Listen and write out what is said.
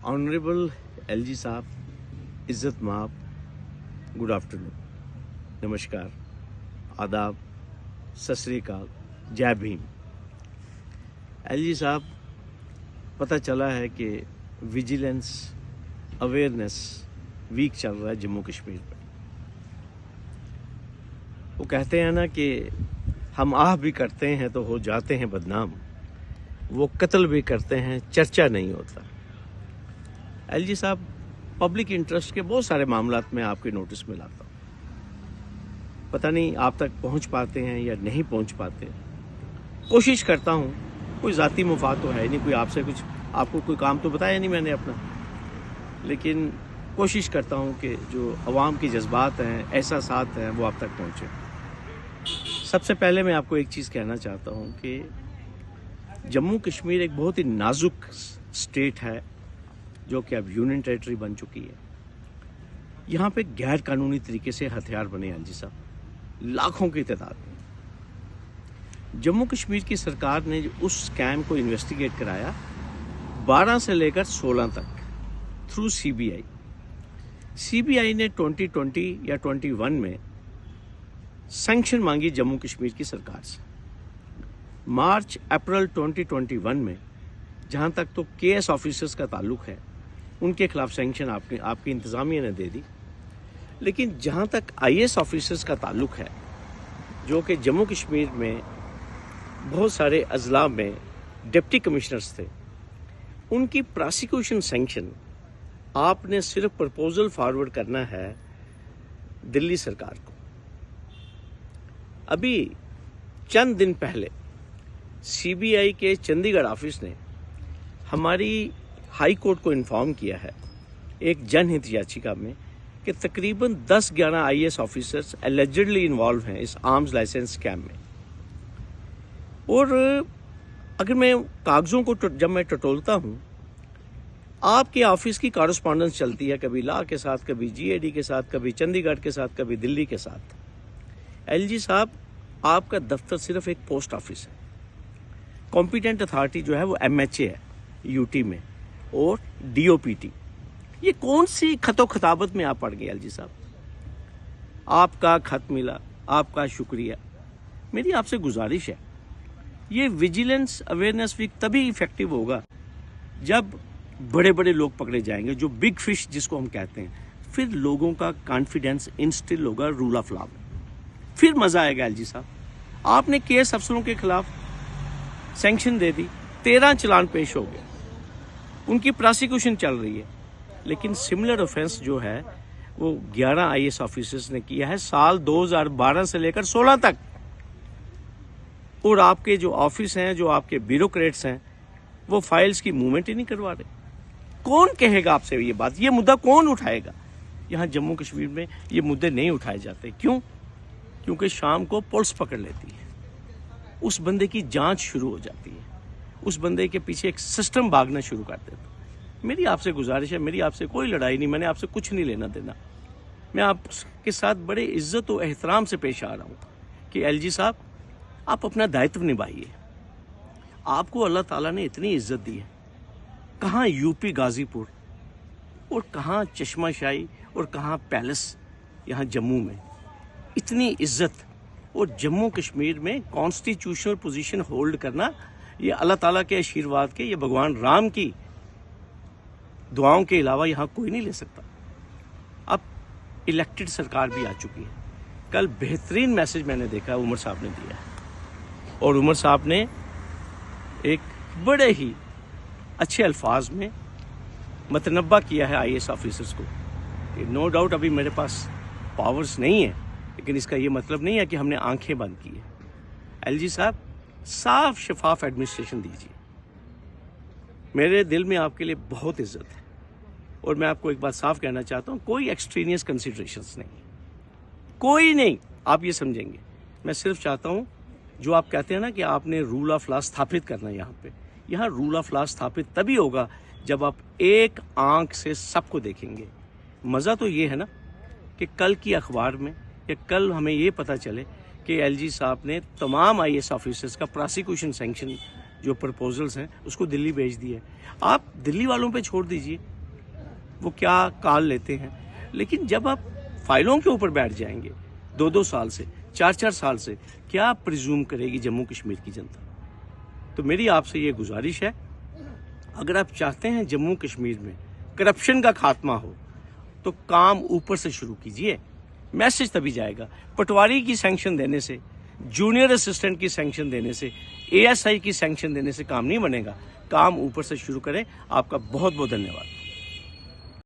Honourable LG साहब, इज़्ज़त माब, गुड आफ्टरनून, नमस्कार, आदाब, सत श्री अकाल, जय भीम। एलजी साहब, पता चला है कि विजिलेंस अवेयरनेस वीक चल रहा है जम्मू कश्मीर में। वो कहते हैं ना कि हम आह भी करते हैं तो हो जाते हैं बदनाम, वो कत्ल भी करते हैं चर्चा नहीं होता। एलजी साहब, पब्लिक इंटरेस्ट के बहुत सारे मामलात में आपके नोटिस में लाता हूँ, पता नहीं आप तक पहुँच पाते हैं या नहीं पहुँच पाते। कोशिश करता हूँ, कोई ज़ाती मुफाद तो है नहीं, कोई आपसे कुछ आपको कोई काम तो बताया नहीं मैंने अपना, लेकिन कोशिश करता हूँ कि जो अवाम के जज्बात हैं, एहसासात हैं, वो आप तक पहुँचे। सबसे पहले मैं आपको एक चीज़ कहना चाहता हूँ कि जम्मू कश्मीर एक बहुत ही नाजुक स्टेट है जो कि अब यूनियन टेरिटरी बन चुकी है। यहाँ पे गैर कानूनी तरीके से हथियार बने एलजी साहब, लाखों की तादाद में। जम्मू कश्मीर की सरकार ने उस स्कैम को इन्वेस्टिगेट कराया 12 से लेकर 16 तक थ्रू सीबीआई। सीबीआई ने 2020 या 21 में सैंक्शन मांगी जम्मू कश्मीर की सरकार से। मार्च अप्रैल 2021 में जहाँ तक तो केएस ऑफिसर्स का ताल्लुक है, उनके खिलाफ सैंक्शन आपकी इंतज़ामिया ने दे दी। लेकिन जहाँ तक आईएएस ऑफिसर्स का ताल्लुक है, जो कि जम्मू कश्मीर में बहुत सारे अजला में डिप्टी कमिश्नर्स थे, उनकी प्रोसिक्यूशन सैंक्शन आपने सिर्फ प्रपोजल फॉरवर्ड करना है दिल्ली सरकार को। अभी चंद दिन पहले सीबीआई के चंडीगढ़ ऑफिस ने हमारी हाई कोर्ट को इन्फॉर्म किया है एक जनहित याचिका में कि तकरीबन 10-11 आईएएस ऑफिसर्स एलिजिडली इन्वॉल्व हैं इस आर्म्स लाइसेंस स्कैम में। और अगर मैं कागज़ों को जब मैं टटोलता हूँ, आपके ऑफिस की कॉरेस्पॉन्डेंस चलती है, कभी ला के साथ, कभी जीएडी के साथ, कभी चंडीगढ़ के साथ, कभी दिल्ली के साथ। एलजी साहब, आपका दफ्तर सिर्फ एक पोस्ट ऑफिस है। कॉम्पिटेंट अथॉरिटी जो है वो एमएचए है यूटी में और डीओपीटी। ये कौन सी खतो खताबत में आप पड़ गए एलजी साहब? आपका खत मिला, आपका शुक्रिया। मेरी आपसे गुजारिश है, ये विजिलेंस अवेयरनेस वीक तभी इफेक्टिव होगा जब बड़े बड़े लोग पकड़े जाएंगे, जो बिग फिश जिसको हम कहते हैं। फिर लोगों का कॉन्फिडेंस इंस्टिल होगा रूल ऑफ लॉ में, फिर मजा आएगा। एलजी साहब, आपने केएस अफसरों के खिलाफ सैंक्शन दे दी, 13 चालान पेश हो गए, उनकी प्रोसिक्यूशन चल रही है। लेकिन सिमिलर ऑफेंस जो है वो 11 आईएएस ऑफिसर्स ने किया है साल 2012 से लेकर 16 तक। और आपके जो ऑफिस हैं, जो आपके ब्यूरोक्रेट्स हैं, वो फाइल्स की मूवमेंट ही नहीं करवा रहे। कौन कहेगा आपसे ये बात? ये मुद्दा कौन उठाएगा? यहाँ जम्मू कश्मीर में ये मुद्दे नहीं उठाए जाते। क्यों? क्योंकि शाम को पुलिस पकड़ लेती है, उस बंदे की जांच शुरू हो जाती है, उस बंदे के पीछे एक सिस्टम भागना शुरू कर देता। मेरी आपसे गुजारिश है, मेरी आपसे कोई लड़ाई नहीं, मैंने आपसे कुछ नहीं लेना देना। मैं आपके साथ बड़े इज्जत और एहतराम से पेश आ रहा हूँ कि एलजी साहब, आप अपना दायित्व निभाइए। आपको अल्लाह ताला ने इतनी इज्जत दी है, कहाँ यूपी गाजीपुर और कहाँ चश्मा शाही और कहाँ पैलेस, यहाँ जम्मू में इतनी इज्जत। और जम्मू कश्मीर में कॉन्स्टिट्यूशनल पोजीशन होल्ड करना, ये अल्लाह ताला के आशीर्वाद के, ये भगवान राम की दुआओं के अलावा यहाँ कोई नहीं ले सकता। अब इलेक्टेड सरकार भी आ चुकी है। कल बेहतरीन मैसेज मैंने देखा उमर साहब ने दिया है, और उमर साहब ने एक बड़े ही अच्छे अल्फाज में मतनब्बा किया है आईएएस ऑफिसर्स को कि नो डाउट अभी मेरे पास पावर्स नहीं है, लेकिन इसका ये मतलब नहीं है कि हमने आंखें बंद की है। एलजी साहब, साफ शफाफ एडमिनिस्ट्रेशन दीजिए। मेरे दिल में आपके लिए बहुत इज्जत है, और मैं आपको एक बात साफ कहना चाहता हूँ, कोई एक्सट्रेनियस कंसिडरेशंस नहीं, कोई नहीं। आप ये समझेंगे, मैं सिर्फ चाहता हूँ, जो आप कहते हैं ना कि आपने रूल ऑफ लॉ स्थापित करना, यहाँ रूल ऑफ लॉ स्थापित तभी होगा जब आप एक आंख से सबको देखेंगे। मज़ा तो ये है ना कि कल की अखबार में या कल हमें ये पता चले कि एलजी साहब ने तमाम आईएएस ऑफिसर्स का प्रोसिक्यूशन सैंक्शन जो प्रपोजल्स हैं उसको दिल्ली भेज दिए। आप दिल्ली वालों पे छोड़ दीजिए, وہ کیا کال لیتے ہیں. لیکن جب آپ فائلوں کے اوپر بیٹھ جائیں گے 2-2 سال سے 4-4 سال سے, کیا پریزیوم کرے گی جموں کشمیر کی جنتا؟ تو میری آپ سے یہ گزارش ہے, اگر آپ چاہتے ہیں جموں کشمیر میں کرپشن کا خاتمہ ہو تو کام اوپر سے شروع کیجئے. میسج تبھی جائے گا. پٹواری کی سینکشن دینے سے, جونیئر اسسٹنٹ کی سینکشن دینے سے, ASI کی سینکشن دینے سے کام نہیں بنے گا. کام اوپر سے شروع کریں. آپ کا بہت بہت دھنیہ واد.